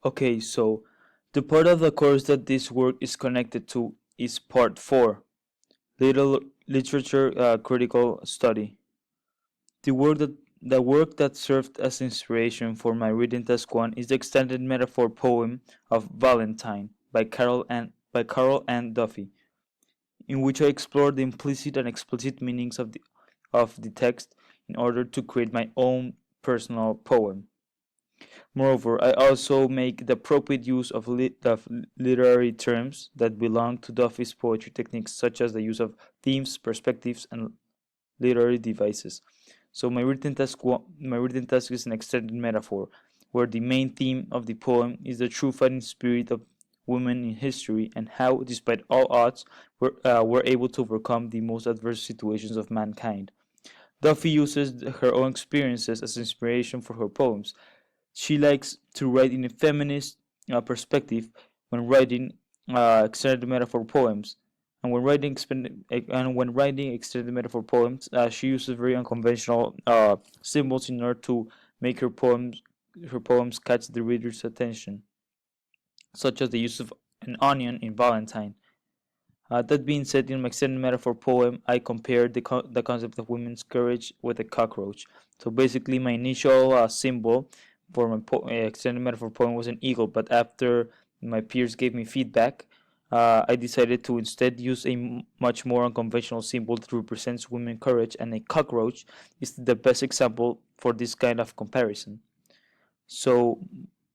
Okay, so the part of the course that this work is connected to is part 4, literature critical study. The work that served as inspiration for my reading task 1 is the extended metaphor poem of Valentine by Carol Ann Duffy, in which I explore the implicit and explicit meanings of the text in order to create my own personal poem. Moreover, I also make the appropriate use of literary terms that belong to Duffy's poetry techniques, such as the use of themes, perspectives, and literary devices. So my written task is an extended metaphor, where the main theme of the poem is the true fighting spirit of women in history and how, despite all odds, we're able to overcome the most adverse situations of mankind. Duffy uses her own experiences as inspiration for her poems. She likes to write in a feminist perspective when writing extended metaphor poems. And when writing extended metaphor poems, she uses very unconventional symbols in order to make her poems catch the reader's attention, such as the use of an onion in Valentine. That being said, in my extended metaphor poem, I compared the concept of women's courage with a cockroach. So basically, my initial symbol for my extended metaphor poem was an eagle, but after my peers gave me feedback, I decided to instead use a much more unconventional symbol that represents women courage, and a cockroach is the best example for this kind of comparison. So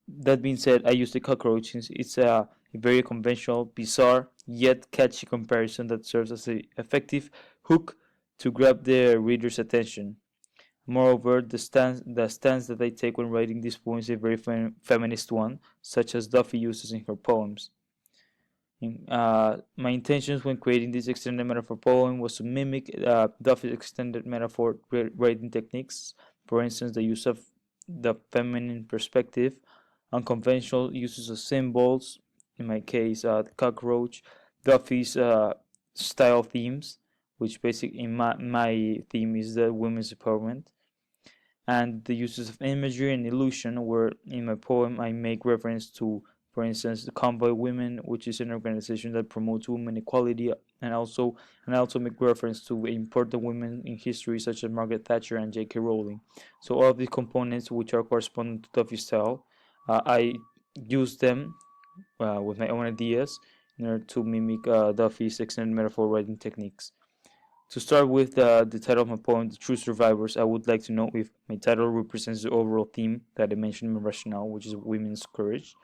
that being said, I use the cockroach since it's a very conventional, bizarre, yet catchy comparison that serves as an effective hook to grab the reader's attention. Moreover, the stance that I take when writing these poems is a very feminist one, such as Duffy uses in her poems. My intentions when creating this extended metaphor poem was to mimic Duffy's extended metaphor writing techniques, for instance, the use of the feminine perspective, unconventional uses of symbols, in my case, the cockroach, Duffy's style themes, which basically in my theme is the women's empowerment, and the uses of imagery and illusion, where in my poem I make reference to, for instance, the Convoy Women, which is an organization that promotes women equality, and I also make reference to important women in history such as Margaret Thatcher and J.K. Rowling. So all of these components, which are corresponding to Duffy style, I use them with my own ideas in order to mimic Duffy's extended metaphor writing techniques. To start with the title of my poem, The True Survivors, I would like to know if my title represents the overall theme that I mentioned in my rationale, which is women's courage.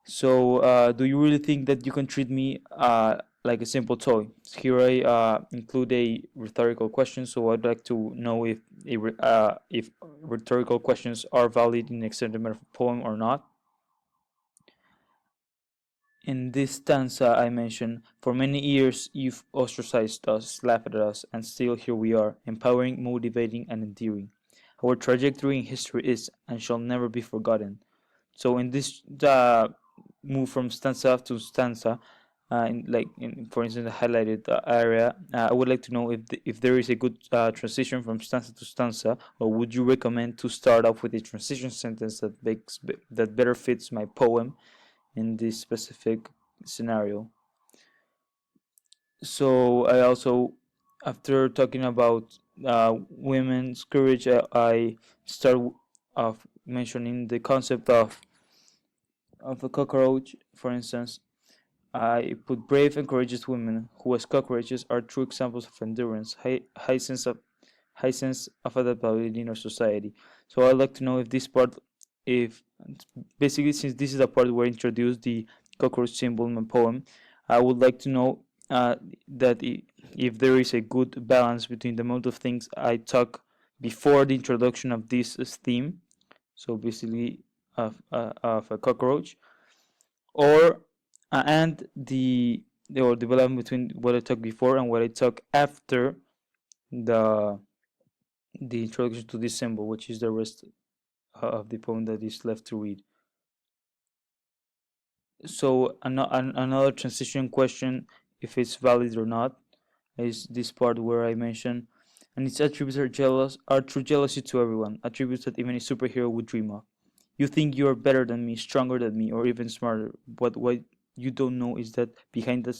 So, do you really think that you can treat me like a simple toy? Here I include a rhetorical question, so I'd like to know if rhetorical questions are valid in extended metaphor poem or not. In this stanza I mentioned, for many years you've ostracized us, laughed at us, and still here we are, empowering, motivating, and endearing. Our trajectory in history is and shall never be forgotten. So in this move from stanza to stanza, for instance, the highlighted area, I would like to know if there is a good transition from stanza to stanza, or would you recommend to start off with a transition sentence that better fits my poem in this specific scenario. So I also, after talking about women's courage, I start of mentioning the concept of a cockroach. For instance, I put brave and courageous women who, as cockroaches, are true examples of endurance, high sense of adaptability in our society. So I'd like to know if this part, if basically since this is the part where I introduce the cockroach symbol in my poem, I would like to know that if there is a good balance between the amount of things I talk before the introduction of this theme, so basically of a cockroach, or and the or development between what I talked before and what I talk after the the introduction to this symbol, which is the rest of the poem that is left to read. So another transition question, if it's valid or not, is this part where I mention, and its attributes are true jealousy to everyone, attributes that even a superhero would dream of. You think you're better than me, stronger than me, or even smarter. But what you don't know is that behind that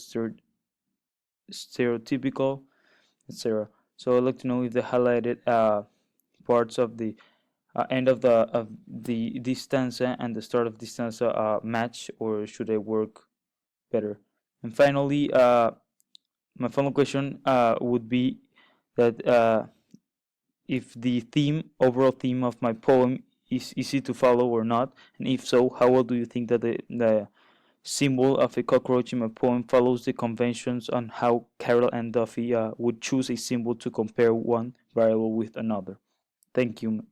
stereotypical, etc. So I'd like to know if the highlighted parts of the end of the distance and the start of distance match, or should I work better? And finally, my final question would be that if the overall theme of my poem is easy to follow or not, and if so, how well do you think that the symbol of a cockroach in my poem follows the conventions on how Carol and Duffy would choose a symbol to compare one variable with another? Thank you.